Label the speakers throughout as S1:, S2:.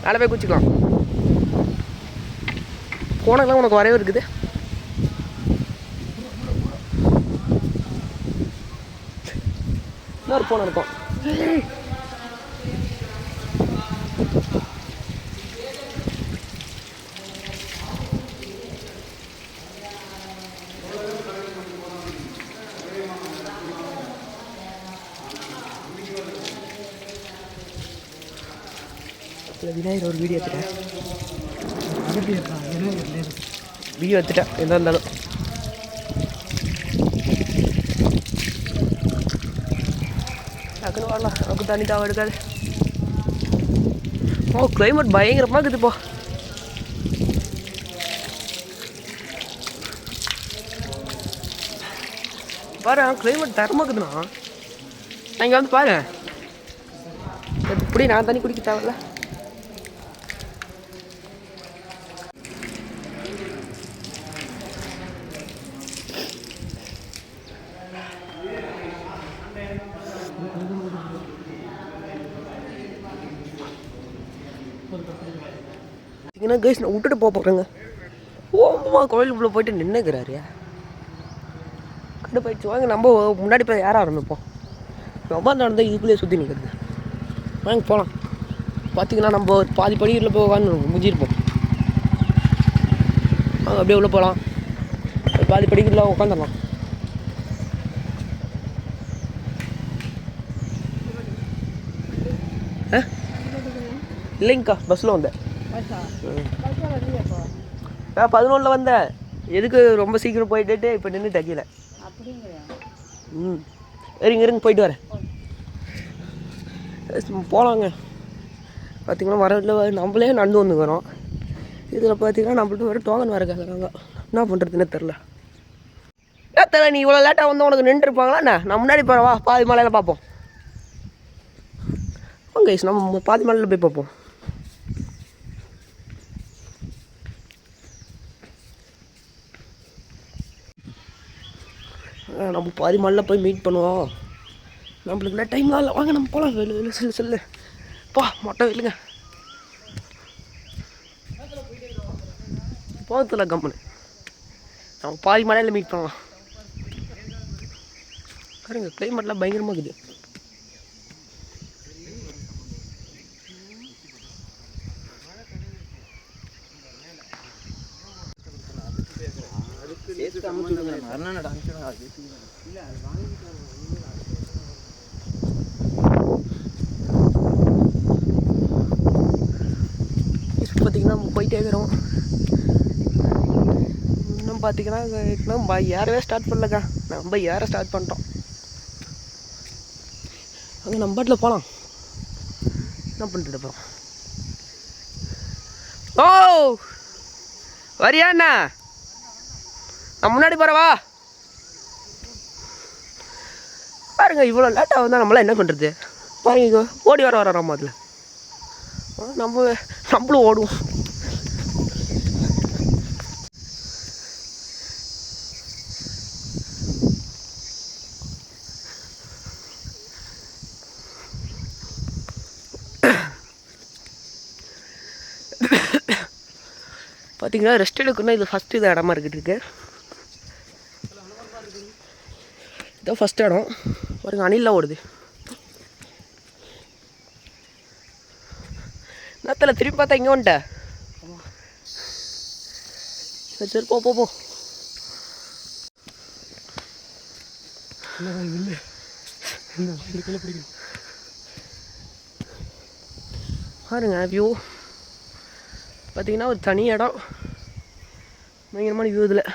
S1: மேலே போய் குச்சிக்கலாம். போனெல்லாம் உனக்கு வரவே இருக்குது. இன்னொரு போன இருக்கும். விநாயகர் ஒரு வீடியோ எடுத்துட்டேன். வீடியோ எடுத்துட்டேன் எதாக இருந்தாலும். டக்குன்னு வரலாம், நமக்கு தண்ணி தாவ எடுக்காது. ஓ கிளைமேட் பயங்கரமாக இருக்குதுப்பா. பாரு கிளைமேட் தரமாக இருக்குதுண்ணா. இங்கே வந்து பாரு, இப்படி நான் தண்ணி குடிக்க தேவையில்ல. பார்த்தீங்கன்னா கைஸ் நான் விட்டுட்டு போகிறேங்க. ஓமா கோயிலுக்குள்ளே போயிட்டு நின்றுக்கிறாரு. கடை போயிடுச்சு. வாங்க நம்ம முன்னாடி போய் யாராக ஆரம்பிப்போம். ரொம்ப நடந்தால் இதுக்குள்ளேயே சுற்றி நிற்கிறது. வாங்க போகலாம். பார்த்தீங்கன்னா நம்ம ஒரு பாதி படிக்கட்டில் போய் உட்காந்து முடிஞ்சிருப்போம். வாங்க அப்படியே உள்ளே போகலாம். ஒரு பாதி படிக்கட்டில் உட்காந்துடலாம். இல்லைங்கக்கா பஸ்ஸில் வந்தேன். 11 வந்தேன். எதுக்கு ரொம்ப சீக்கிரம் போயிட்டு இப்போ நின்று தக்கல. இருங்க போயிட்டு வரேன். போகலாங்க. பார்த்திங்கன்னா வரவில் நம்மளே நடந்து வந்துக்கிறோம். இதில் பார்த்தீங்கன்னா நம்மள்ட்ட வர டோக்கன் வர கேட்குறாங்க. என்ன பண்ணுறதுன்னு தெரில. தெரியல. நீ இவ்வளோ லேட்டாக வந்து உனக்கு நின்றுருப்பாங்களா என்ன? நான் முன்னாடி போகிறேன். வா பாதி மலையில் பார்ப்போம். கைஸ் நம்ம பாதி மலையில் போய் பார்ப்போம். நம்ம பாதி மலையில் போய் மீட் பண்ணுவோம். நம்மளுக்கு டைம்லாம் இல்லை. வாங்க நம்ம போகலாம். வெள்ளு செல்லு பா மொட்டை இல்லைங்க போகத்துல கம்முன்னு நம்ம பாதி மலையில் மீட் பண்ணலாம். பாருங்க கிளைமேட்லாம் பயங்கரமாக இருக்குது. பார்த்தீங்கன்னா நம்ம போயிட்டே இருக்கிறோம். இன்னும் பார்த்தீங்கன்னா இன்னும் ஏறவே ஸ்டார்ட் பண்ணலக்கா. நம்ம ஏற ஸ்டார்ட் பண்ணிட்டோம். அங்கே நம்ம பாட்டில் போகலாம். என்ன பண்ணிட்டு போகிறோம்? ஓ வரியா அண்ணா? நான் முன்னாடி போகிறவா? பாருங்க இவ்வளோ லேட்டாக வந்தால் நம்மளாம் என்ன பண்ணுறது? பாருங்க ஓடி வர நம்ம அதில் நம்மளும் ஓடுவோம். பார்த்தீங்கன்னா ரெஸ்ட் எடுக்கணும். இது ஃபஸ்ட்டு இது இடமா இருக்கு. இதான் ஃபஸ்ட் இடம். பாருங்க அணிலாம் ஓடுது. நேரத்தில் திரும்பி பார்த்தா இங்கே வந்துட்டேன். சரி போ பாருங்க வியூ. பார்த்தீங்கன்னா ஒரு தனி இடம். பயங்கரமான வியூ. இதெல்லாம்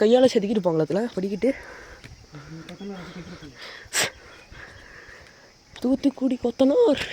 S1: கையால் செதுக்கிட்டு இருப்பாங்களா? அதில் படிக்கிட்டு தூத்துக்குடி கொத்தனார்.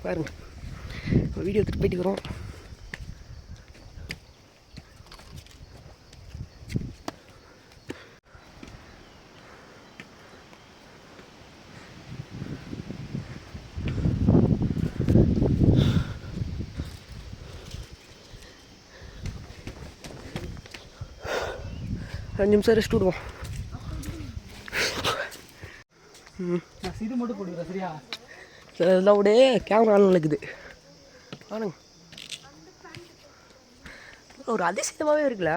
S1: பாருங்க வீடியோ எடுத்துகிட்டு போயிட்டு வரோம். ரெண்டு நிமிஷம் ரெஸ்ட் விடுவோம்.
S2: இது மட்டும் போடுறேன் சரியா?
S1: சரி இதெல்லாம் விட கேமரா நடக்குது ஆனுங்க. ஒரு அதிசயமாகவே இருக்குல்ல.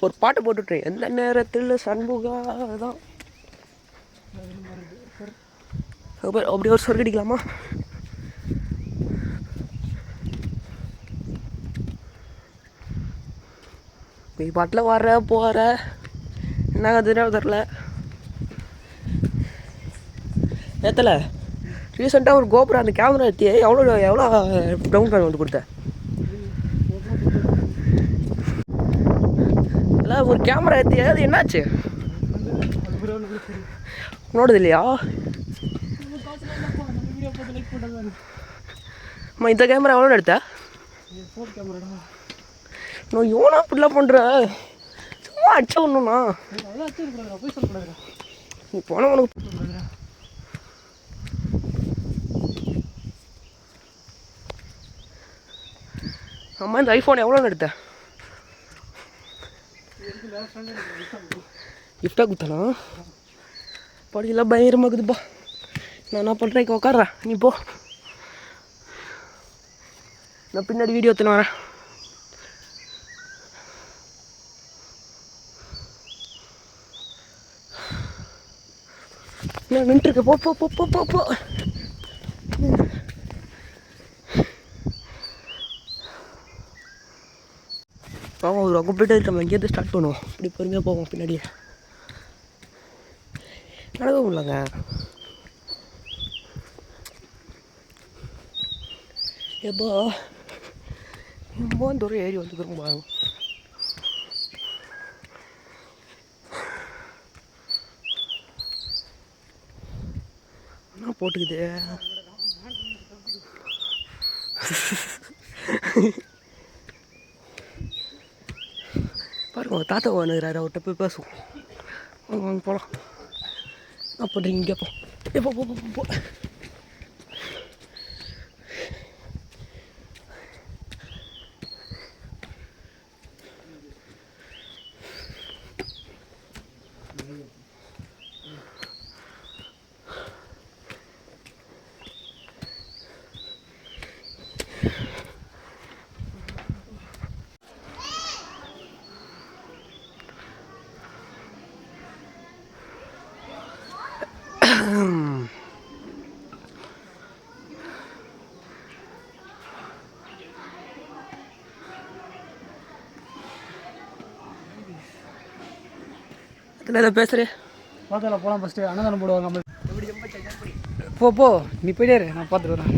S1: ஒரு பாட்டு போட்டுட்றேன், எந்த நேரத்தில் சண்முகா தான் அப்படி ஒரு சொர்க்கு அடிக்கலாமா? நீ பாட்டில் வர போகிற என்ன அதுன்னு தெரில. ஏத்தல ரீசெண்டாக ஒரு கோபுரம் அந்த கேமரா எடுத்து எவ்வளோ ப்ரௌன் கலர் வந்து கொடுத்த இல்லை ஒரு கேமரா எடுத்து அது என்னாச்சு நோடுது இல்லையா? அம்மா இந்த கேமரா எவ்வளோ எடுத்த? நான் யோனா இப்படிலாம் பண்ணுற சும்மா அடிச்சா ஒன்றுண்ணா நீ போன உனக்கு. அம்மா இந்த ஐஃபோன் எவ்வளோன்னு எடுத்த? கிஃப்டாக கொடுத்தானா? படிக்கலாம் பயங்கரமாக இருக்குதுப்பா. நான் என்ன பண்ணுறேன், இங்கே உட்காடுறேன், நீ போ. நான் பின்னாடி வீடியோ எடுத்துன்னு வரேன். நான் நின்றுருக்கேன், போ போ போ போ போ போ. ஆமாம் ஒரு அங்கே போய்ட்டு நம்ம இங்கேருந்து ஸ்டார்ட் பண்ணுவோம். இப்படி பொறுமையாக போவோம் பின்னாடியே. நடக்க முடியலங்க. எப்போ இந்த ஒரு ஏரி வந்து பாருங்க. என்ன போட்டுக்குது பாருங்க. தாத்தா வந்துக்கிறாரு, அவர்கிட்ட போய் பேசுவோம். வாங்க வாங்க போகலாம். என்ன பண்ணுறீங்க இங்கே போ. எப்போ போ போ போ. எதை பேசுகிறேன்?
S2: பார்த்துல போகலாம். ஃபஸ்ட்டு அன்னதானம் போடுவாங்க. போ போ நீ போயிட்டே இரு, நான் பார்த்துட்டு வரேன்.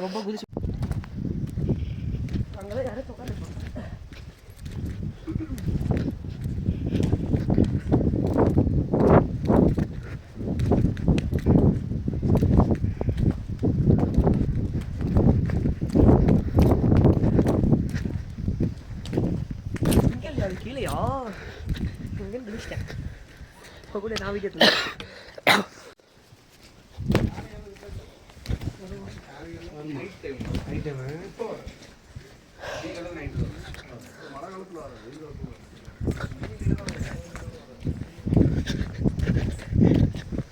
S2: ரொம்ப குதிச்சு அங்கெல்லாம் யாரும் உட்காந்து
S1: முடியாது நான் வீடியோ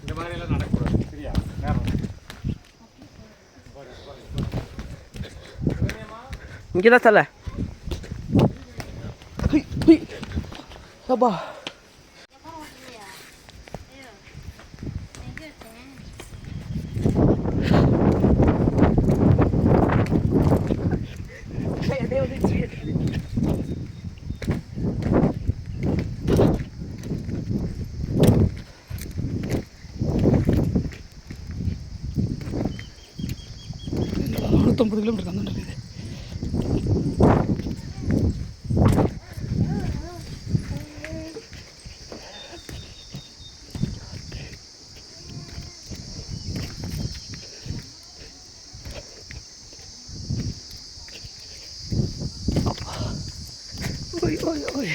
S3: இந்த மாதிரி எல்லாம் நடக்கக்கூடாது சரியா நேரம்
S1: இங்கே தான் தலை அப்பா
S2: என்னடா 450 கிலோமீட்டர் கந்தோண்டு இருக்குது.
S1: ஓய் ஓய் ஓய்